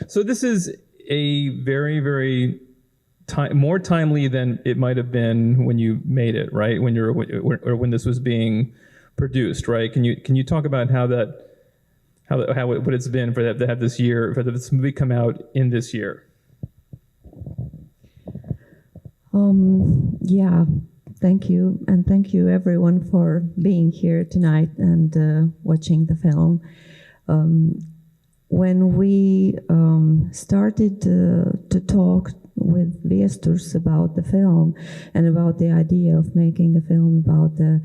So this is a very, very more timely than it might have been when you made it, right? When you're or when this was being produced, right? Can you talk about what it's been for that to have this year, for this movie come out in this year? Yeah, thank you, and thank you everyone for being here tonight and watching the film. When we started to talk with Viesturs about the film and about the idea of making a film about the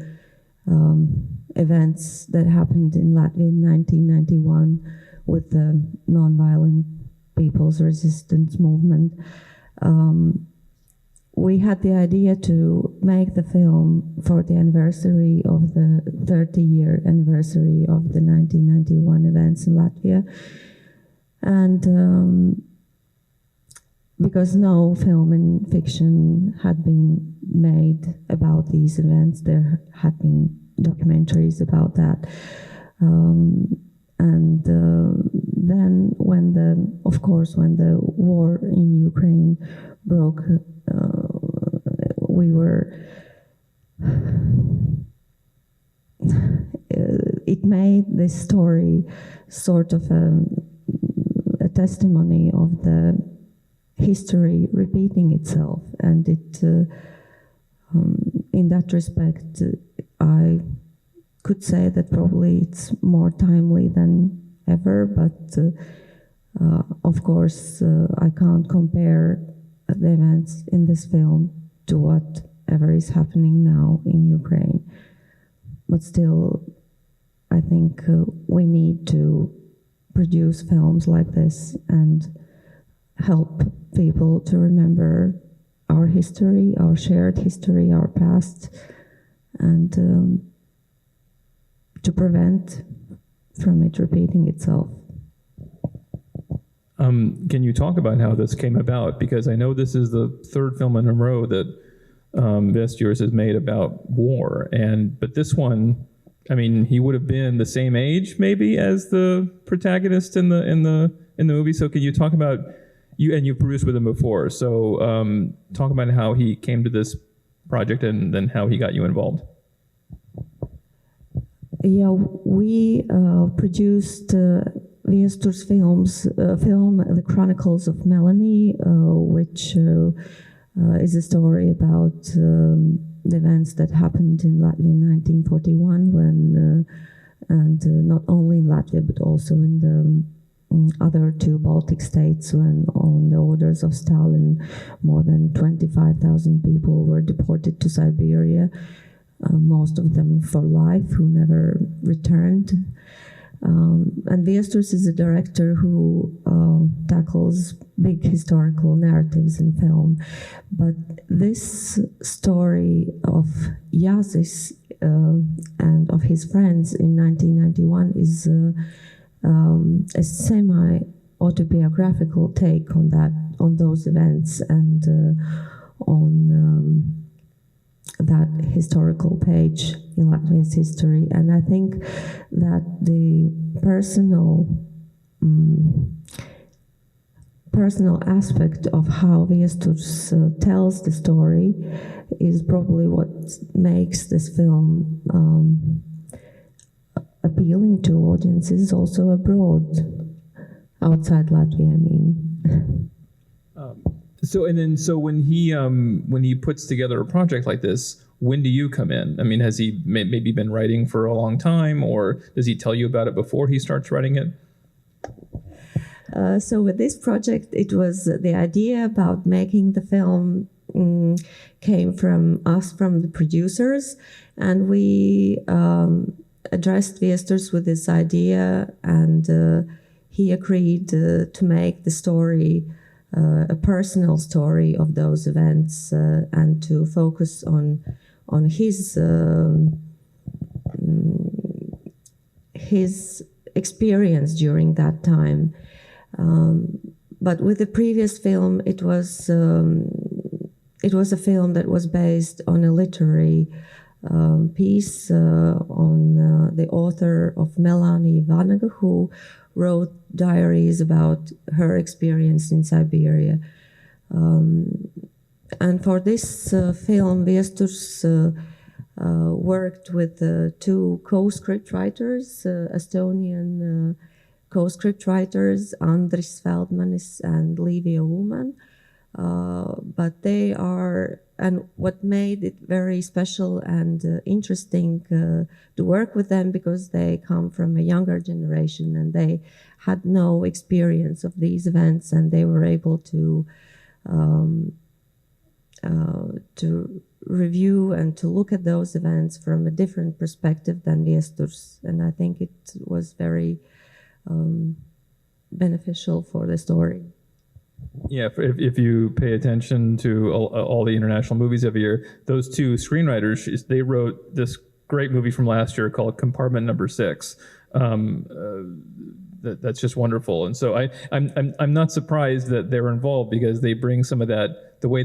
events that happened in Latvia in 1991 with the nonviolent people's resistance movement, we had the idea to make the film for the anniversary of the 30-year anniversary of the 1991 events in Latvia. And because no film and fiction had been made about these events, there had been documentaries about that. Then when the war in Ukraine broke, it made this story sort of a testimony of the history repeating itself, and in that respect, I could say that probably it's more timely than ever, but of course I can't compare the events in this film to whatever is happening now in Ukraine. But still, I think we need to produce films like this and help people to remember our history, our shared history, our past, and to prevent from it repeating itself. Can you talk about how this came about? Because I know this is the third film in a row that Viesturs has made about war, but this one, I mean, he would have been the same age maybe as the protagonist in the movie. So can you talk about you produced with him before? So talk about how he came to this project and then how he got you involved. Yeah, we produced Viesturs' film, The Chronicles of Melanie, which is a story about the events that happened in Latvia in 1941, and not only in Latvia but also in the other two Baltic states, when on the orders of Stalin, more than 25,000 people were deported to Siberia, most of them for life, who never returned. And Viesturs is a director who tackles big historical narratives in film. But this story of Jāzis and of his friends in 1991 is a semi-autobiographical take on those events and on that historical page in Latvia's history. And I think that the personal aspect of how Viesturs tells the story is probably what makes this film appealing to audiences also abroad, outside Latvia, I mean. So when he puts together a project like this, when do you come in? I mean, has he maybe been writing for a long time, or does he tell you about it before he starts writing it? So with this project, it was the idea about making the film came from us, from the producers, and we addressed Viesturs with this idea, and he agreed to make the story a personal story of those events and to focus on his experience during that time. But with the previous film, it was a film that was based on a literary piece on the author of Melanie Ivanova, who wrote diaries about her experience in Siberia. And for this film, Viesturs worked with two co-script writers, Estonian co-script writers, Andris Feldmanis and Livia Ullmann. But they are, and what made it very special and interesting to work with them, because they come from a younger generation and they had no experience of these events, and they were able to review and to look at those events from a different perspective than Viesturs. And I think it was very beneficial for the story. Yeah, if you pay attention to all the international movies every year, those two screenwriters, they wrote this great movie from last year called Compartment Number 6. That's just wonderful, and so I'm not surprised that they're involved, because they bring some of that, the way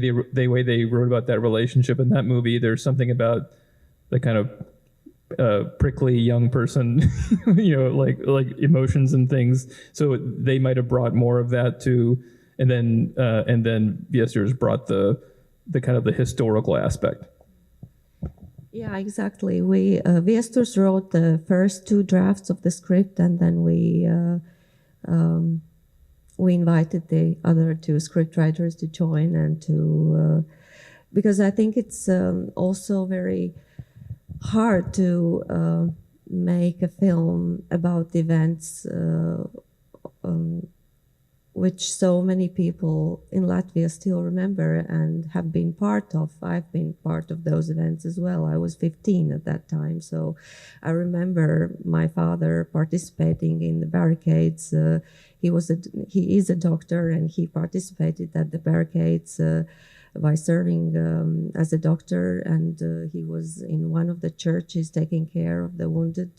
they wrote about that relationship in that movie. There's something about the kind of prickly young person, like emotions and things. So they might have brought more of that to, and then Viesturs brought the kind of the historical aspect. Yeah, exactly. Viesturs wrote the first two drafts of the script, and then we invited the other two scriptwriters to join, and to because I think it's also very hard to make a film about the events which so many people in Latvia still remember and have been part of. I've been part of those events as well. I was 15 at that time, so I remember my father participating in the barricades. He is a doctor, and he participated at the barricades by serving as a doctor, and he was in one of the churches taking care of the wounded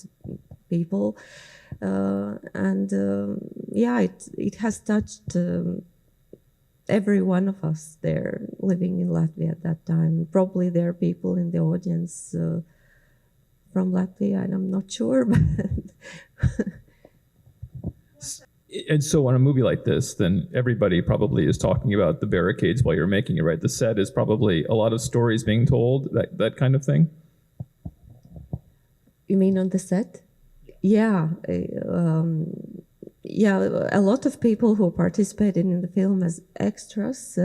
people. It has touched every one of us there living in Latvia at that time. Probably there are people in the audience from Latvia, and I'm not sure, but And so on a movie like this, then everybody probably is talking about the barricades while you're making it, right? The set is probably a lot of stories being told, that kind of thing. You mean on the set? Yeah. A lot of people who participated in the film as extras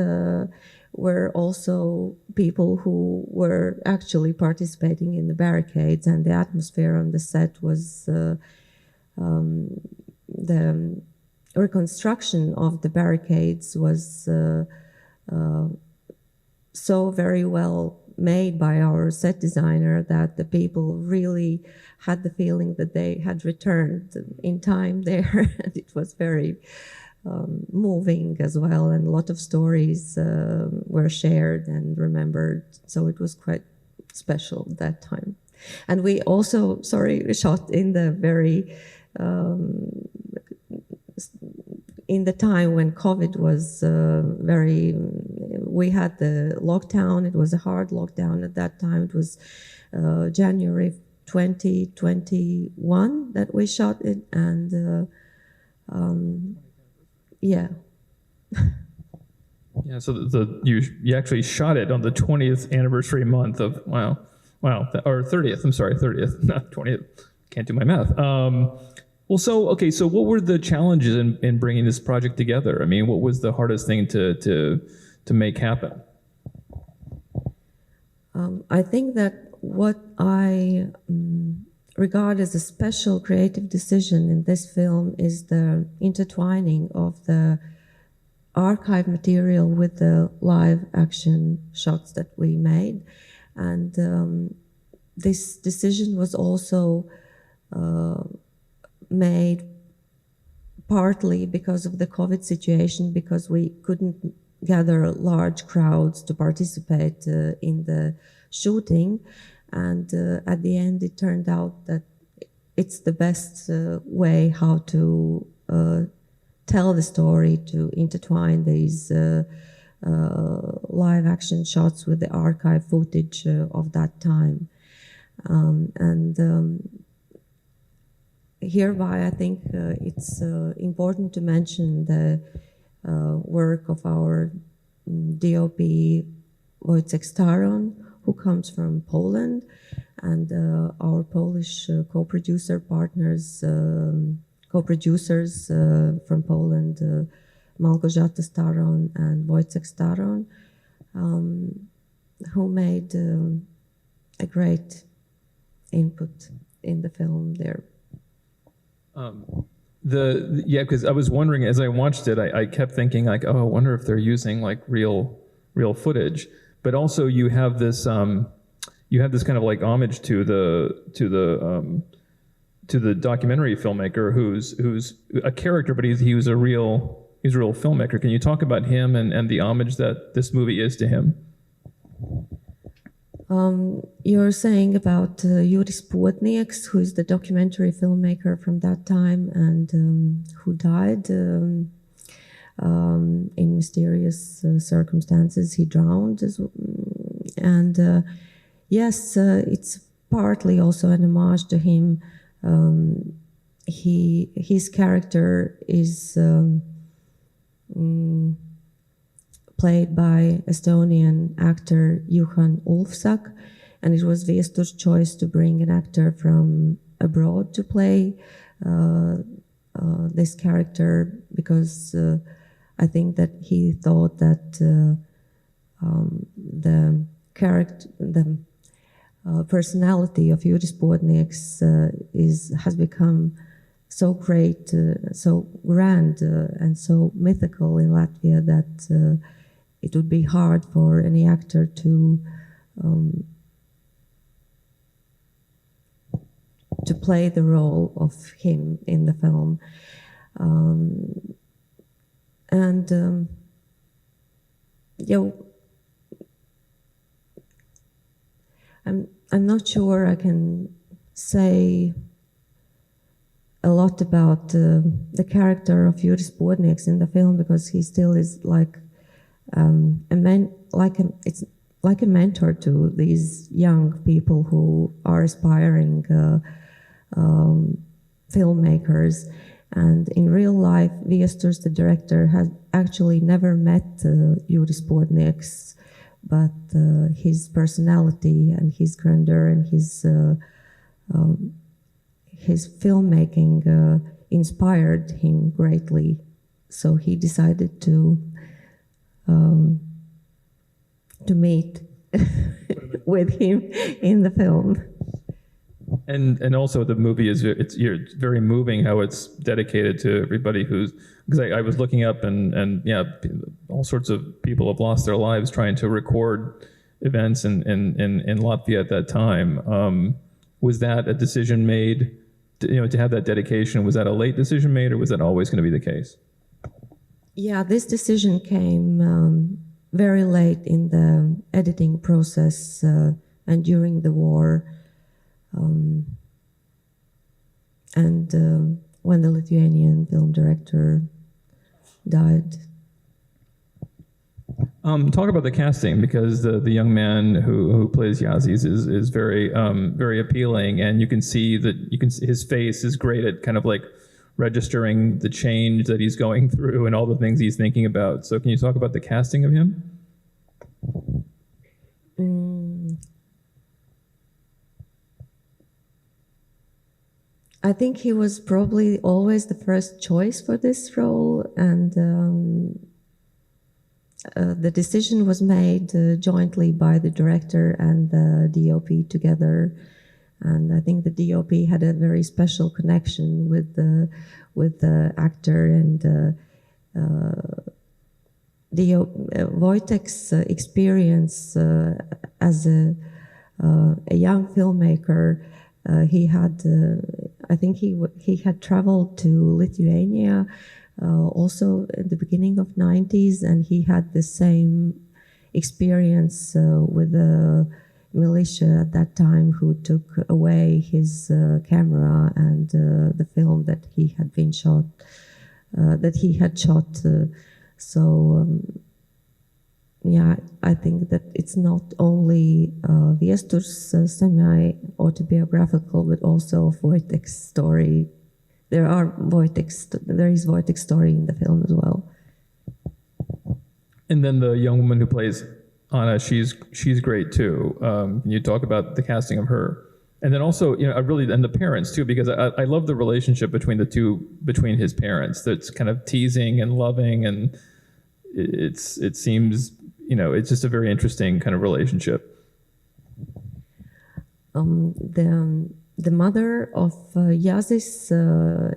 were also people who were actually participating in the barricades, and the atmosphere on the set was the reconstruction of the barricades was so very well made by our set designer that the people really had the feeling that they had returned in time there. And it was very moving as well, and a lot of stories were shared and remembered, so it was quite special that time. And we also, shot in the very in the time when COVID was we had the lockdown. It was a hard lockdown at that time. It was January 2021 that we shot it, and yeah. Yeah, so you actually shot it on the 20th anniversary month of, wow, or 30th, I'm sorry, 30th, not 20th, can't do my math. So what were the challenges in bringing this project together? I mean, what was the hardest thing to make happen? I think that what I regard as a special creative decision in this film is the intertwining of the archive material with the live action shots that we made. And this decision was also made partly because of the COVID situation, because we couldn't gather large crowds to participate in the shooting. And at the end, it turned out that it's the best way how to tell the story, to intertwine these live action shots with the archive footage of that time. And hereby, I think it's important to mention the work of our DOP Wojciech Staron, who comes from Poland, and our Polish co-producer partners, co-producers from Poland, Małgorzata Staron and Wojciech Staron, who made a great input in the film there. Yeah, because I was wondering as I watched it, I kept thinking like, oh, I wonder if they're using like real footage. But also you have this kind of like homage to the documentary filmmaker who's a character, but he was a real filmmaker. Can you talk about him and the homage that this movie is to him? You're saying about Juris Płotnieks, who is the documentary filmmaker from that time and who died in mysterious circumstances. He drowned, and yes, it's partly also an homage to him. His character is played by Estonian actor Juhan Ulfsak, and it was Viestur's choice to bring an actor from abroad to play this character because I think that he thought that the character, the personality of Juris Płotnieks has become so great, so grand, and so mythical in Latvia that it would be hard for any actor to play the role of him in the film. I'm not sure I can say a lot about the character of Juris Płotnieks in the film because he still is like it's like a mentor to these young people who are aspiring filmmakers. And in real life, Viesturs, the director, has actually never met Juris Płotnieks, but his personality and his grandeur and his filmmaking inspired him greatly. So he decided to meet with him in the film. And also the movie it's very moving how it's dedicated to everybody because I was looking up and yeah, all sorts of people have lost their lives trying to record events in Latvia at that time. Was that a decision made to have that dedication? Was that a late decision made or was that always going to be the case? Yeah, this decision came very late in the editing process and during the war. And when the Lithuanian film director died. Talk about the casting because the young man who plays Yazis is very very appealing, and you can see his face is great at kind of like registering the change that he's going through and all the things he's thinking about. So can you talk about the casting of him? I think he was probably always the first choice for this role, and the decision was made jointly by the director and the DOP together. And I think the DOP had a very special connection with the actor, and Wojtek's experience as a young filmmaker. He had, I think he had traveled to Lithuania also at the beginning of '90s, and he had the same experience with the militia at that time, who took away his camera and the film that he had been shot, yeah, I think that it's not only Viestur's semi-autobiographical, but also Wojtek's story. There is Wojtek's story in the film as well. And then the young woman who plays Anna, she's great too. You talk about the casting of her, and then also, you know, and the parents too, because I love the relationship between between his parents. That's kind of teasing and loving, and it seems, you know, it's just a very interesting kind of relationship. The mother of Yazis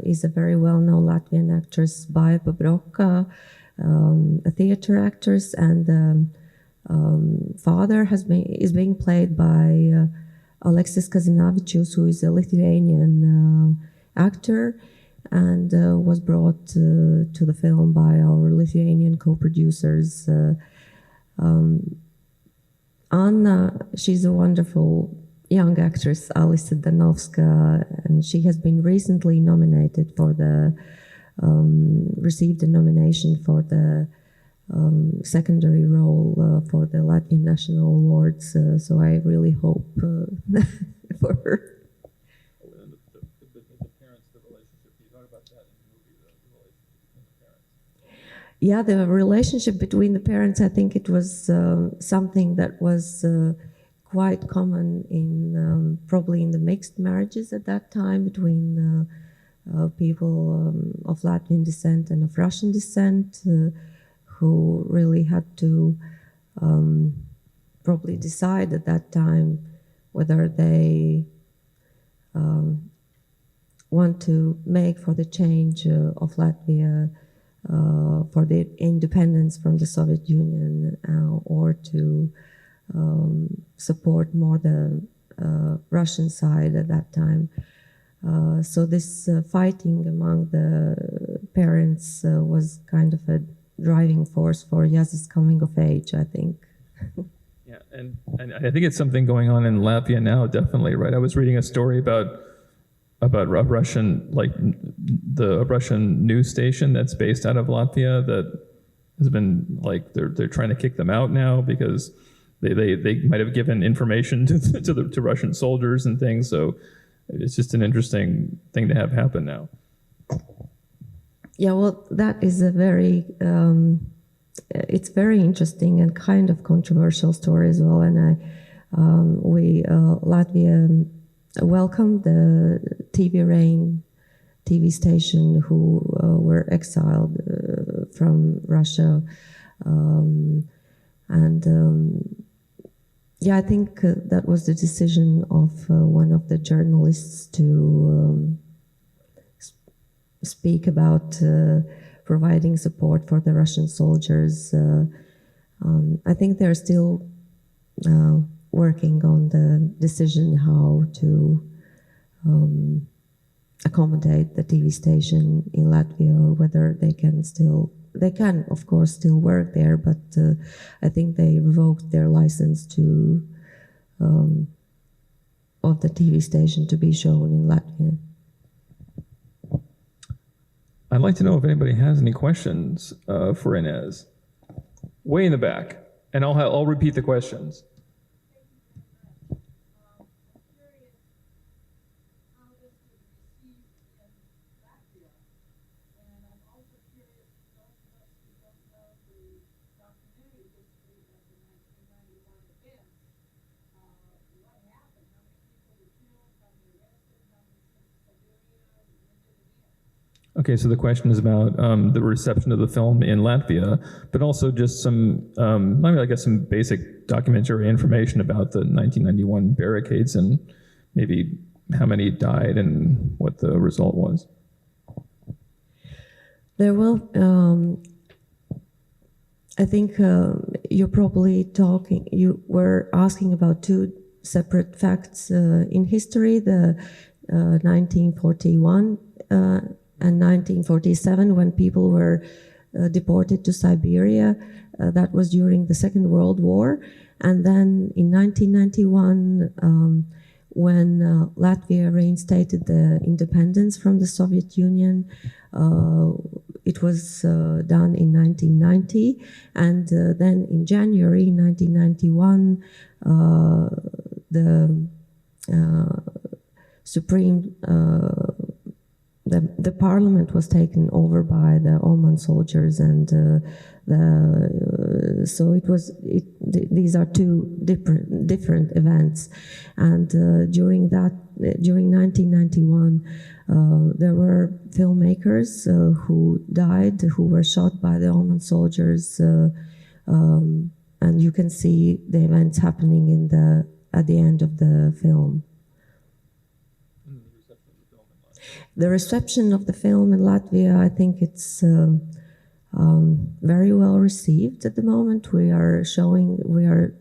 is a very well-known Latvian actress, Baiba Broka, a theater actress, and the father is being played by Alexis Kazinavičius, who is a Lithuanian actor, and was brought to the film by our Lithuanian co-producers. Anna, she's a wonderful young actress, Alisa Danovska, and she has been recently nominated for received a nomination for the secondary role for the Latvian National Awards. So I really hope for her. Yeah, the relationship between the parents, I think it was something that was quite common in probably in the mixed marriages at that time between people of Latvian descent and of Russian descent who really had to probably decide at that time whether they want to make for the change of Latvia for the independence from the Soviet Union or to support more the Russian side at that time. So this fighting among the parents was kind of a driving force for Yaz's coming of age, I think. Yeah, and I think it's something going on in Latvia now, definitely, right? I was reading a story about a Russian, like the Russian news station that's based out of Latvia that has been like they're trying to kick them out now because they might have given information to Russian soldiers and things. So it's just an interesting thing to have happen now. Yeah, well, that is a very it's very interesting and kind of controversial story as well. And Latvia welcomed the TV Rain TV station who were exiled from Russia. Yeah, I think that was the decision of one of the journalists to speak about providing support for the Russian soldiers. I think they're still working on the decision how to accommodate the TV station in Latvia, or whether they can of course still work there, but I think they revoked their license to of the TV station to be shown in Latvia. I'd like to know if anybody has any questions for Inez. Way in the back, and I'll repeat the questions. Okay, so the question is about the reception of the film in Latvia, but also just some, I guess some basic documentary information about the 1991 barricades and maybe how many died and what the result was. There will, I think you were asking about two separate facts in history, the 1941 and 1947, when people were deported to Siberia. That was during the Second World War. And then in 1991, when Latvia reinstated the independence from the Soviet Union, it was done in 1990, and then in January 1991, the Supreme the parliament was taken over by the Oman soldiers, and so these are two different events. And during 1991, there were filmmakers who died, who were shot by the Oman soldiers, and you can see the events happening at the end of the film. The reception of the film in Latvia, I think it's very well received at the moment. We are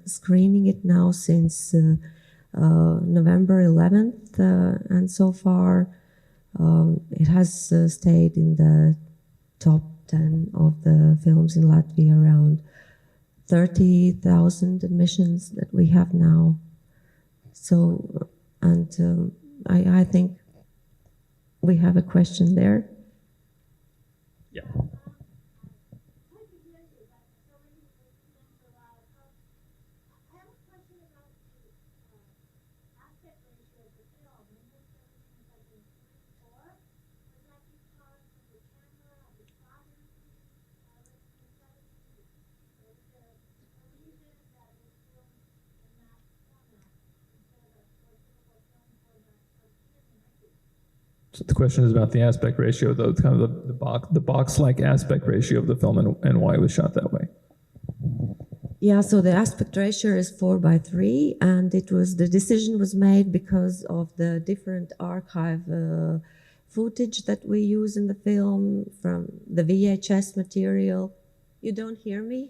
screening it now since November 11th, and so far it has stayed in the top 10 of the films in Latvia, around 30,000 admissions that we have now. So, and I think we have a question there. Yeah. So the question is about the aspect ratio, though, kind of the box-like aspect ratio of the film, and why it was shot that way. Yeah, so the aspect ratio is 4:3, and the decision was made because of the different archive footage that we use in the film from the VHS material. You don't hear me?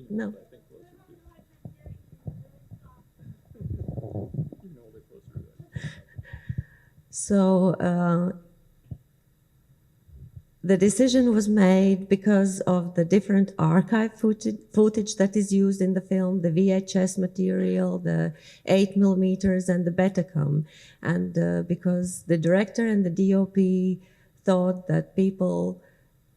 No. So the decision was made because of the different archive footage that is used in the film, the VHS material, the 8mm, and the Betacam. And because the director and the DOP thought that people,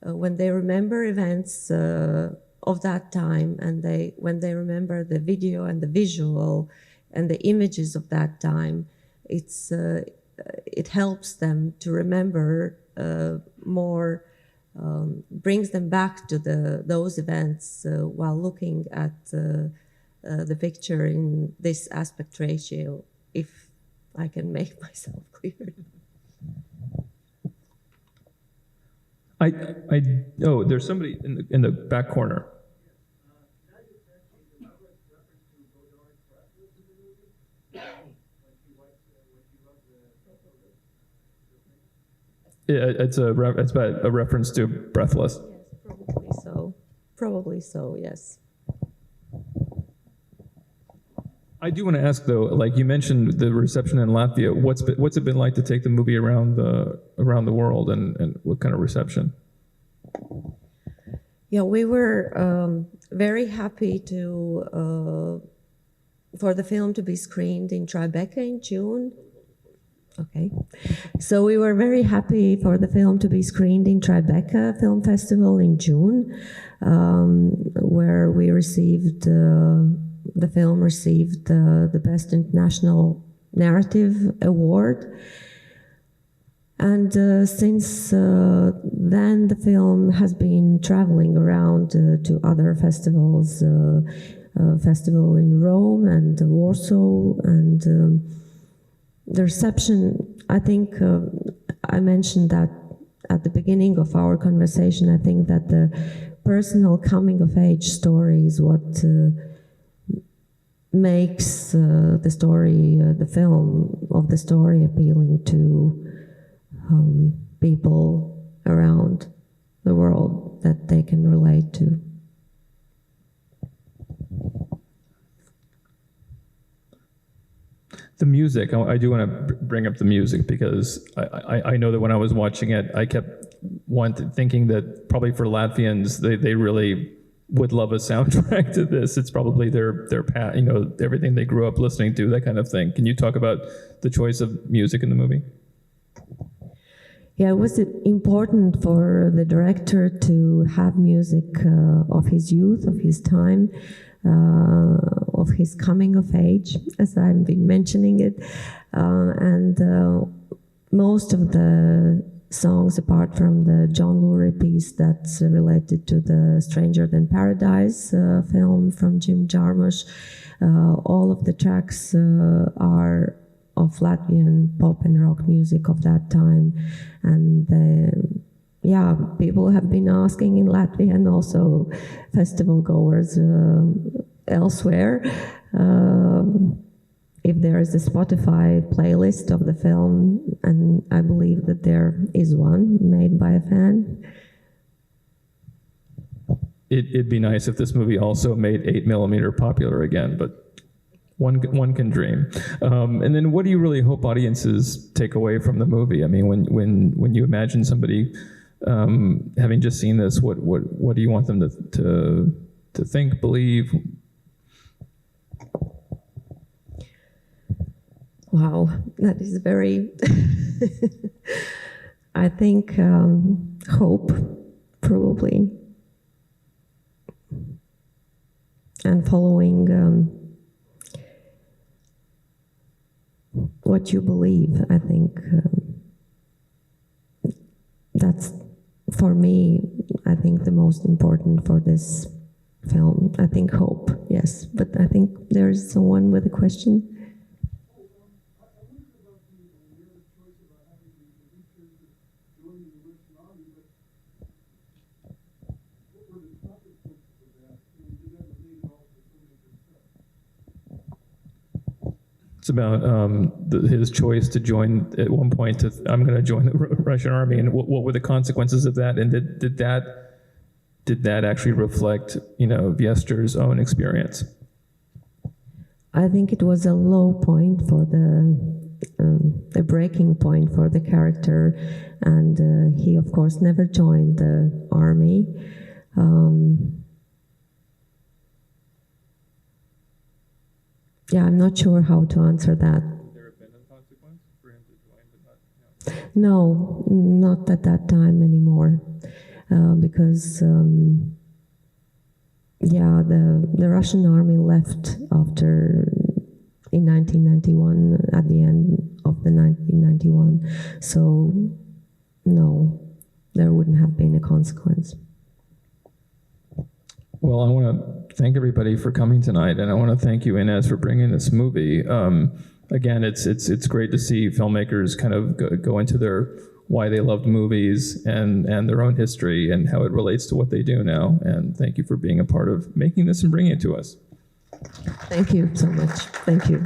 when they remember events of that time, and when they remember the video and the visual and the images of that time, it helps them to remember more, brings them back to those events while looking at the picture in this aspect ratio, if I can make myself clear. Oh, there's somebody in the back corner. It's a reference to Breathless. Yes, probably so. Probably so, yes. I do want to ask, though, like you mentioned the reception in Latvia. What's it been like to take the movie around the world, and what kind of reception? Yeah, we were very happy for the film to be screened in Tribeca in June. Okay, so we were very happy for the film to be screened in Tribeca Film Festival in June, where we received the film received the Best International Narrative Award. And since then, the film has been traveling around to other festivals, festival in Rome and Warsaw, and the reception, I think I mentioned that at the beginning of our conversation. I think that the personal coming-of-age story is what makes the story, the film of the story, appealing to people around the world that they can relate to. The music, I do want to bring up the music, because I know that when I was watching it, I kept thinking that probably for Latvians, they really would love a soundtrack to this. It's probably their everything they grew up listening to, that kind of thing. Can you talk about the choice of music in the movie? Yeah, it was important for the director to have music of his youth, of his time, of his coming of age, as I've been mentioning it. And most of the songs, apart from the John Lurie piece that's related to the Stranger Than Paradise film from Jim Jarmusch, all of the tracks are of Latvian pop and rock music of that time. And yeah, people have been asking in Latvia and also festival goers elsewhere if there is a Spotify playlist of the film, and I believe that there is one made by a fan. It'd be nice if this movie also made 8mm popular again, but one can dream. And then, what do you really hope audiences take away from the movie? I mean, when you imagine somebody having just seen this, what do you want them to think, believe? Wow, that is very. I think hope, probably, and following what you believe. I think that's, for me, I think the most important for this film. I think hope, yes, but I think there's someone with a question. It's about his choice to join at one point. I'm going to join the Russian army, and what were the consequences of that? And did that actually reflect, Viestor's own experience? I think it was a low point for a breaking point for the character, and he, of course, never joined the army. Yeah, I'm not sure how to answer that. Would there have been a consequence for him to join, but not? No, not at that time anymore, because the Russian army left in 1991, at the end of the 1991. So, no, there wouldn't have been a consequence. Well, I want to thank everybody for coming tonight, and I want to thank you, Inez, for bringing this movie. Again, it's great to see filmmakers kind of go into why they loved movies and their own history and how it relates to what they do now. And thank you for being a part of making this and bringing it to us. Thank you so much. Thank you.